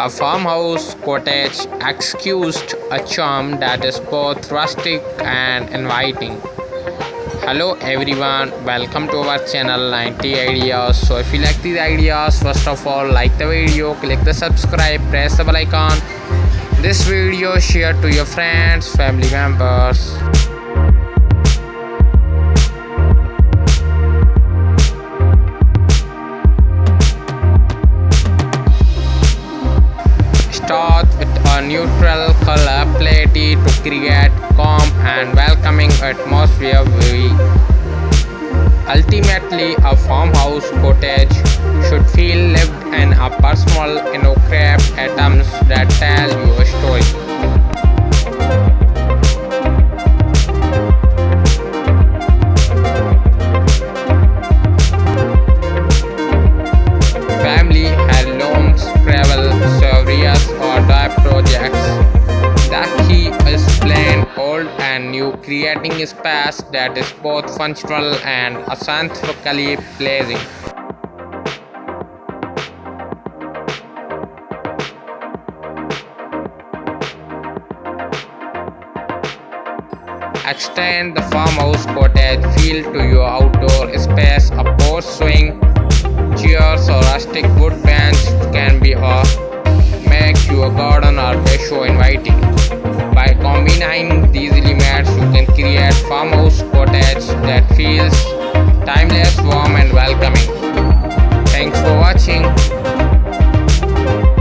A farmhouse cottage excused a charm that is both rustic and inviting. Hello everyone, welcome to our channel 90 ideas. So if you like these ideas, first of all like the video, click the subscribe, press the bell icon. This video share to your friends, family members. Start with a neutral color palette to create calm and welcoming atmosphere. Ultimately, a farmhouse cottage should feel lived in, a personal, craft items that tell you a story. Family heirlooms, travel, souvenirs, or dive projects. The key is plain, old, and new, creating a space that is both functional and aesthetically pleasing. Extend the farmhouse cottage feel to your outdoor space. A porch swing, chairs, or rustic wood bench can be make your garden or patio inviting. By combining these elements, you can create farmhouse cottage that feels timeless, warm, and welcoming. Thanks for watching.